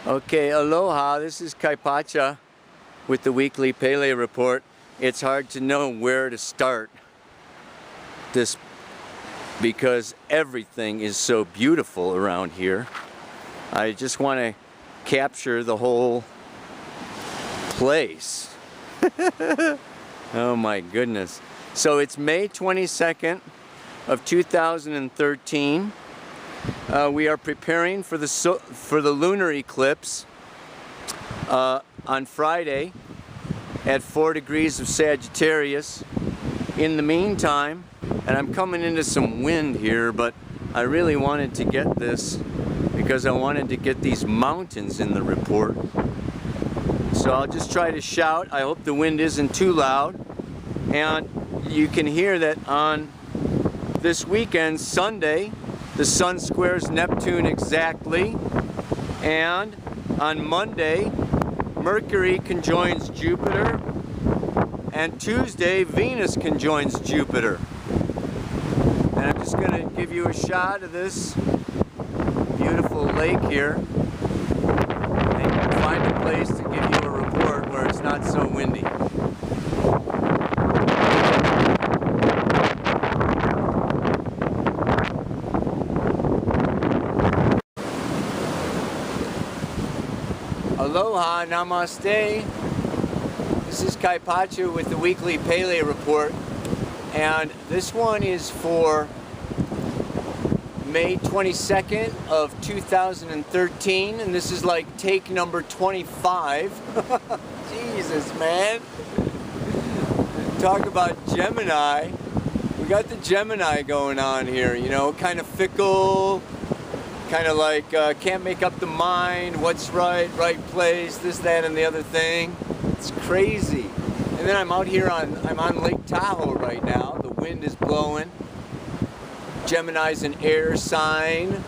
Okay, aloha, this is Kaipacha with the weekly Pele report. It's hard to know where to start this because everything is so beautiful around here. I just want to capture the whole place. Oh my goodness. So it's May 22nd of 2013. We are preparing for the lunar eclipse on Friday at 4 degrees of Sagittarius. In the meantime, and I'm coming into some wind here, but I really wanted to get this because I wanted to get these mountains in the report. So I'll just try to shout. I hope the wind isn't too loud. And you can hear that on this weekend, Sunday, the Sun squares Neptune exactly, and on Monday, Mercury conjoins Jupiter, and Tuesday, Venus conjoins Jupiter. And I'm just going to give you a shot of this beautiful lake here. And you can find a place to give you a report where it's not so windy. Aloha, namaste. This is Kaipacha with the weekly Pele report, and this one is for May 22nd of 2013, and this is like take number 25. Jesus, man. Talk about Gemini. We got the Gemini going on here, you know, kind of fickle. Kind of like can't make up the mind, what's right place, this, that, and the other thing. It's crazy. And then I'm out here I'm on Lake Tahoe right now. The wind is blowing. Gemini's an air sign.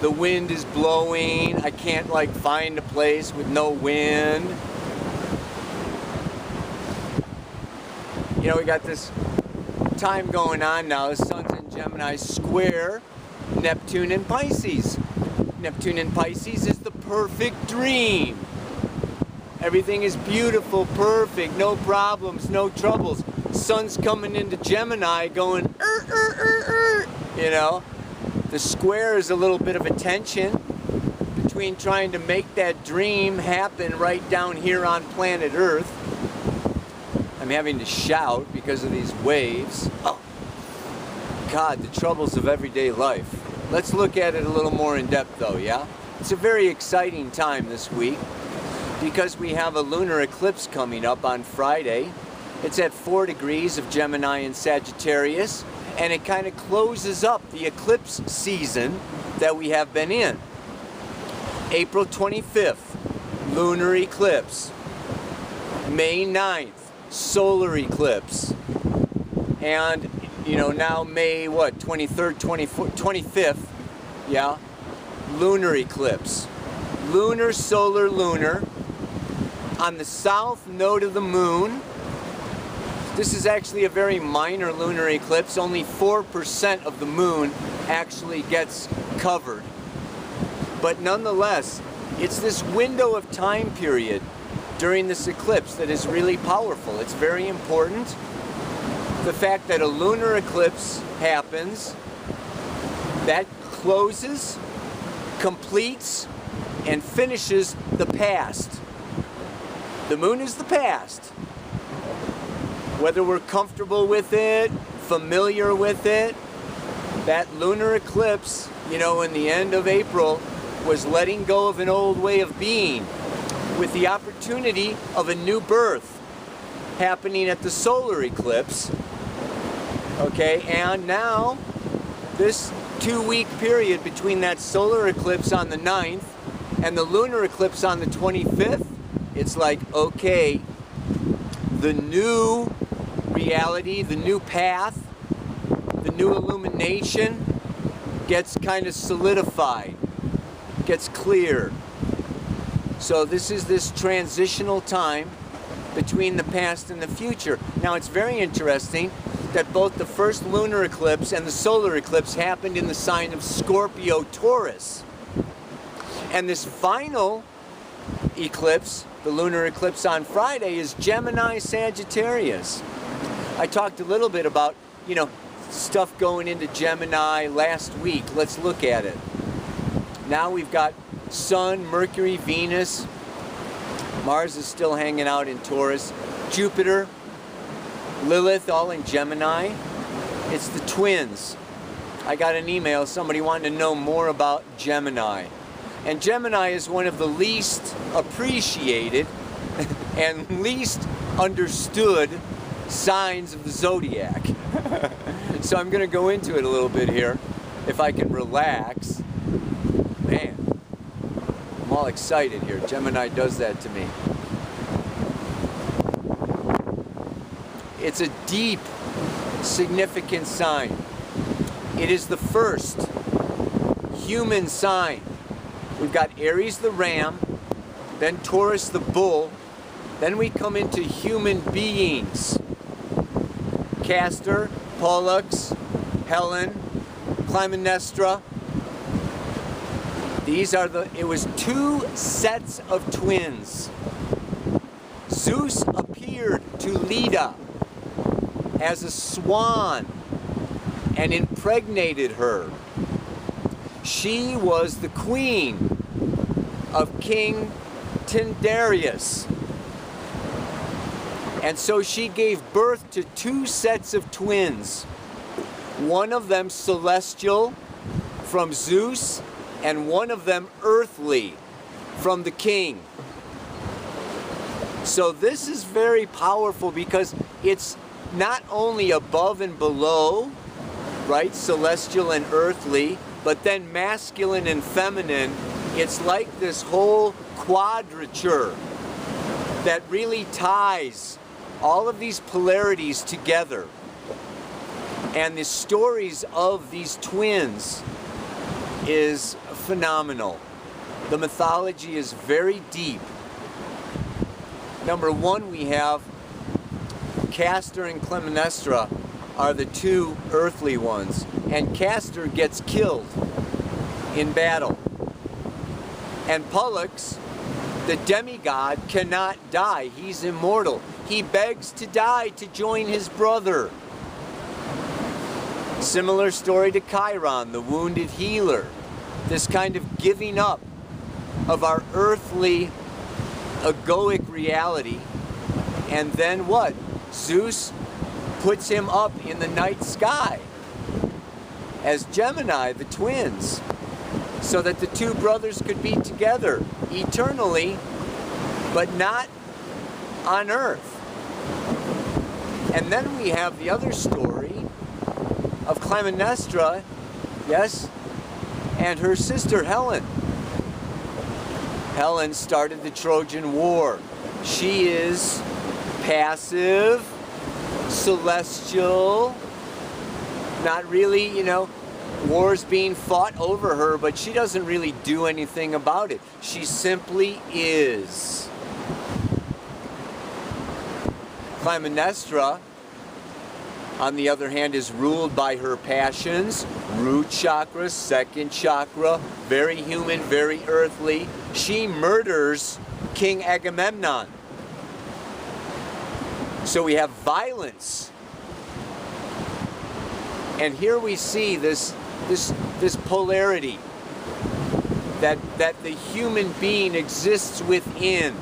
The wind is blowing. I can't like find a place with no wind. You know, we got this time going on now. The sun's in Gemini square Neptune in Pisces. Neptune in Pisces is the perfect dream. Everything is beautiful, perfect, no problems, no troubles. Sun's coming into Gemini going, you know. The square is a little bit of a tension between trying to make that dream happen right down here on planet Earth. I'm having to shout because of these waves. Oh. God, the troubles of everyday life. Let's look at it a little more in depth though, yeah? It's a very exciting time this week because we have a lunar eclipse coming up on Friday. It's at 4 degrees of Gemini and Sagittarius, and it kind of closes up the eclipse season that we have been in. April 25th, lunar eclipse. May 9th, solar eclipse. And you know, now May, what, 23rd, 24th, 25th, yeah, lunar eclipse. Lunar, solar, lunar. On the south node of the moon, this is actually a very minor lunar eclipse. Only 4% of the moon actually gets covered. But nonetheless, it's this window of time period during this eclipse that is really powerful. It's very important. The fact that a lunar eclipse happens, that closes, completes, and finishes the past. The moon is the past. Whether we're comfortable with it, familiar with it, that lunar eclipse, you know, in the end of April, was letting go of an old way of being with the opportunity of a new birth happening at the solar eclipse. Okay, and now this 2-week period between that solar eclipse on the 9th and the lunar eclipse on the 25th, it's like, okay, the new reality, the new path, the new illumination gets kind of solidified, gets clear. So this is this transitional time between the past and the future. Now it's very interesting that both the first lunar eclipse and the solar eclipse happened in the sign of Scorpio Taurus. And this final eclipse, the lunar eclipse on Friday, is Gemini Sagittarius. I talked a little bit about, stuff going into Gemini last week. Let's look at it. Now we've got Sun, Mercury, Venus. Mars is still hanging out in Taurus. Jupiter, Lilith, all in Gemini. It's the twins. I got an email, somebody wanted to know more about Gemini. And Gemini is one of the least appreciated and least understood signs of the zodiac. So I'm going to go into it a little bit here, if I can relax. Man, I'm all excited here. Gemini does that to me. It's a deep, significant sign. It is the first human sign. We've got Aries the ram, then Taurus the bull, then we come into human beings. Castor, Pollux, Helen, Clytemnestra. It was two sets of twins. Zeus appeared to Leda as a swan and impregnated her. She was the queen of King Tyndareus. And so she gave birth to two sets of twins. One of them celestial from Zeus, and one of them earthly from the king. So this is very powerful because it's not only above and below, right, celestial and earthly, but then masculine and feminine. It's like this whole quadrature that really ties all of these polarities together. And the stories of these twins is phenomenal. The mythology is very deep. Number one, we have Castor and Clytemnestra are the two earthly ones, and Castor gets killed in battle. And Pollux, the demigod, cannot die. He's immortal. He begs to die to join his brother. Similar story to Chiron, the wounded healer. This kind of giving up of our earthly egoic reality. And then what? Zeus puts him up in the night sky as Gemini, the twins, so that the two brothers could be together eternally, but not on earth. And then we have the other story of Clytemnestra, yes, and her sister Helen. Helen started the Trojan War. She is passive, celestial, not really, wars being fought over her, but she doesn't really do anything about it. She simply is. Clytemnestra, on the other hand, is ruled by her passions, root chakra, second chakra, very human, very earthly. She murders King Agamemnon. So we have violence. And here we see this polarity that the human being exists within.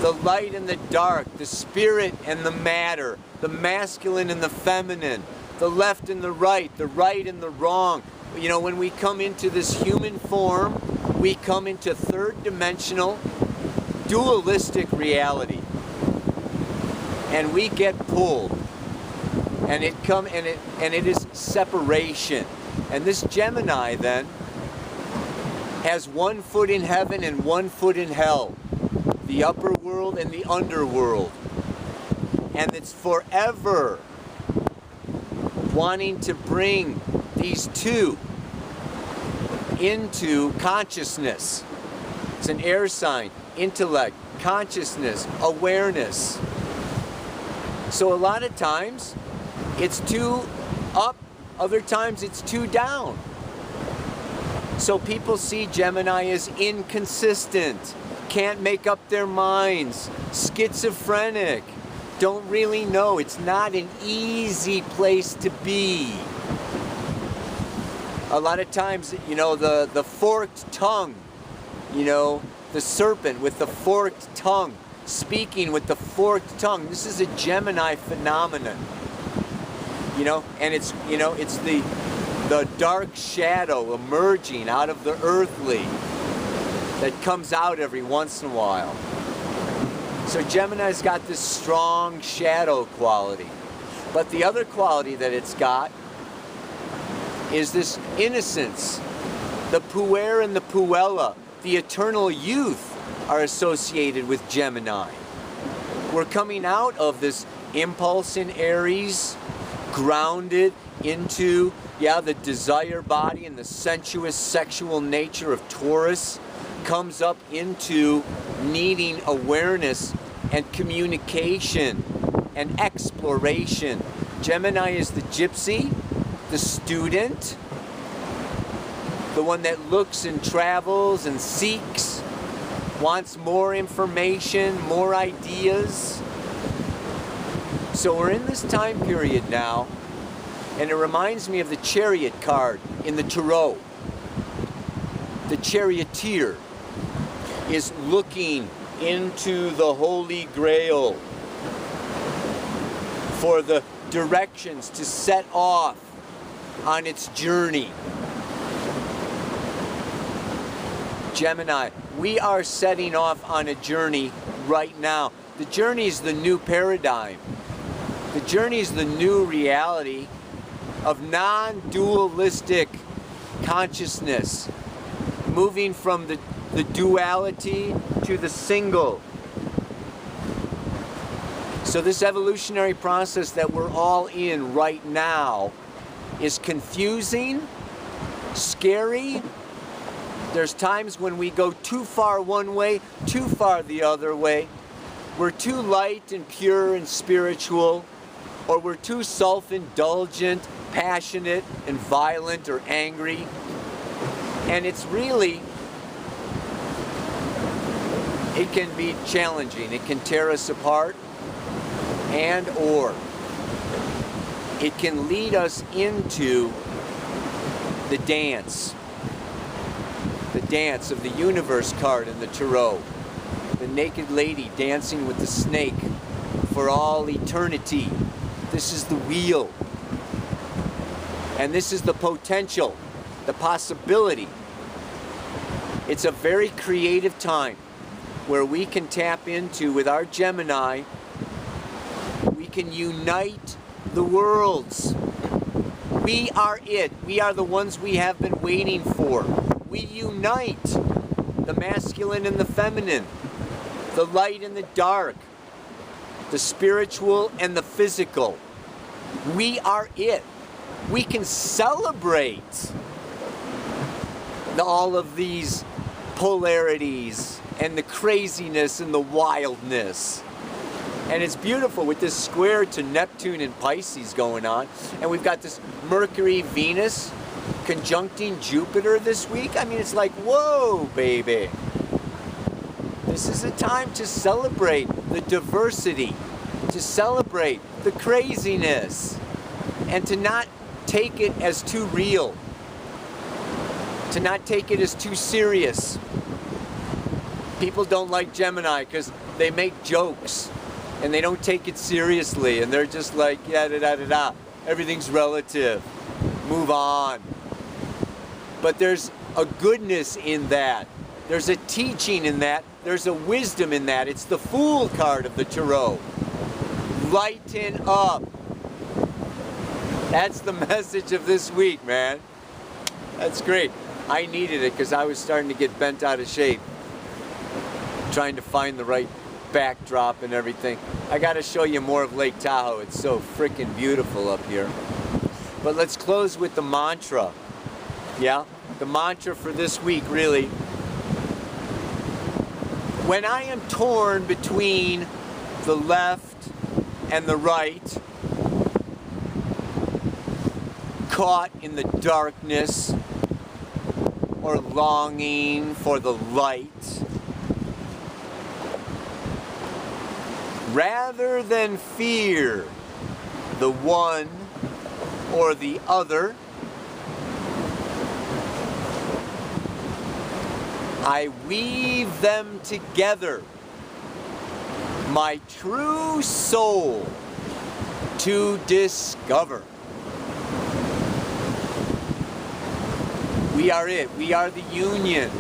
The light and the dark, the spirit and the matter, the masculine and the feminine, the left and the right and the wrong. When we come into this human form, we come into third dimensional, dualistic reality. And we get pulled. And it is separation. And this Gemini then has one foot in heaven and one foot in hell. The upper world and the underworld. And it's forever wanting to bring these two into consciousness. It's an air sign. Intellect, consciousness, awareness. So a lot of times it's too up, other times it's too down. So people see Gemini as inconsistent, can't make up their minds, schizophrenic, don't really know. It's not an easy place to be. A lot of times, you know, the forked tongue, you know, the serpent with the forked tongue, speaking with the forked tongue. This is a Gemini phenomenon, you know, and it's, you know, it's the dark shadow emerging out of the earthly that comes out every once in a while. So Gemini's got this strong shadow quality. But the other quality that it's got is this innocence. The puer and the puella, the eternal youth, are associated with Gemini. We're coming out of this impulse in Aries, grounded into, the desire body and the sensuous sexual nature of Taurus, comes up into needing awareness and communication and exploration. Gemini is the gypsy, the student, the one that looks and travels and seeks, wants more information, more ideas. So we're in this time period now, and it reminds me of the Chariot card in the Tarot. The charioteer is looking into the Holy Grail for the directions to set off on its journey. Gemini, we are setting off on a journey right now. The journey is the new paradigm. The journey is the new reality of non-dualistic consciousness, moving from the duality to the single. So this evolutionary process that we're all in right now is confusing, scary. There's times when we go too far one way, too far the other way. We're too light and pure and spiritual, or we're too self-indulgent, passionate and violent or angry. And it's really, it can be challenging. It can tear us apart, and or it can lead us into the dance of the universe card in the Tarot. The naked lady dancing with the snake for all eternity. This is the wheel. And this is the potential, the possibility. It's a very creative time where we can tap into, with our Gemini, we can unite the worlds. We are it. We are the ones we have been waiting for. We unite the masculine and the feminine, the light and the dark, the spiritual and the physical. We are it. We can celebrate all of these polarities and the craziness and the wildness. And it's beautiful with this square to Neptune and Pisces going on. And we've got this Mercury-Venus conjuncting Jupiter this week. I mean, it's like, whoa, baby. This is a time to celebrate the diversity, to celebrate the craziness, and to not take it as too real, to not take it as too serious. People don't like Gemini because they make jokes and they don't take it seriously, and they're just like, da-da-da-da-da. Everything's relative. Move on. But there's a goodness in that. There's a teaching in that. There's a wisdom in that. It's the Fool card of the Tarot. Lighten up. That's the message of this week, man. That's great. I needed it because I was starting to get bent out of shape, trying to find the right backdrop and everything. I got to show you more of Lake Tahoe. It's so freaking beautiful up here. But let's close with the mantra. Yeah? The mantra for this week, really. When I am torn between the left and the right, caught in the darkness, or longing for the light. Rather than fear the one or the other, I weave them together, my true soul to discover. We are it. We are the union.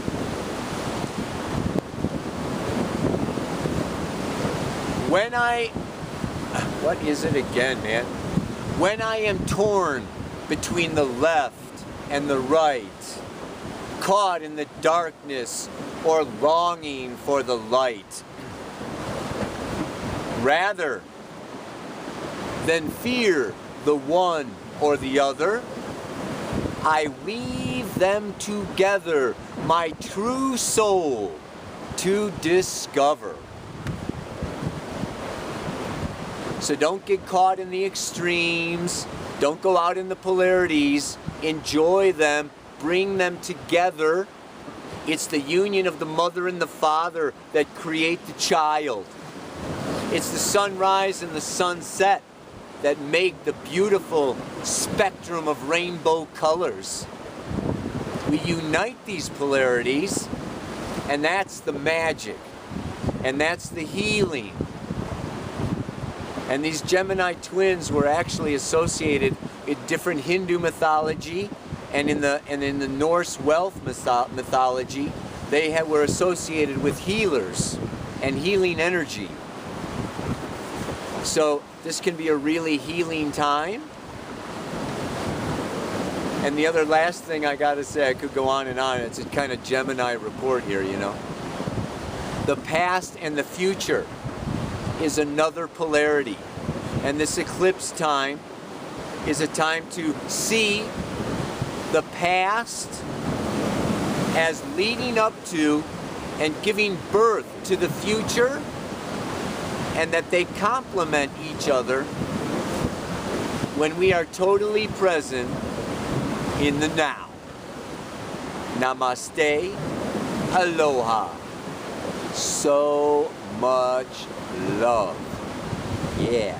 What is it again, man? When I am torn between the left and the right, caught in the darkness or longing for the light, rather than fear the one or the other, I weave them together, my true soul to discover. So don't get caught in the extremes. Don't go out in the polarities. Enjoy them. Bring them together. It's the union of the mother and the father that create the child. It's the sunrise and the sunset that make the beautiful spectrum of rainbow colors. We unite these polarities, and that's the magic. And that's the healing. And these Gemini twins were actually associated in different Hindu mythology and in the Norse wealth mythology. They were associated with healers and healing energy. So this can be a really healing time. And the other last thing I gotta say, I could go on and on, it's a kind of Gemini report here, you know. The past and the future is another polarity. And this eclipse time is a time to see the past as leading up to and giving birth to the future, and that they complement each other when we are totally present in the now. Namaste, aloha. So much love. Yeah.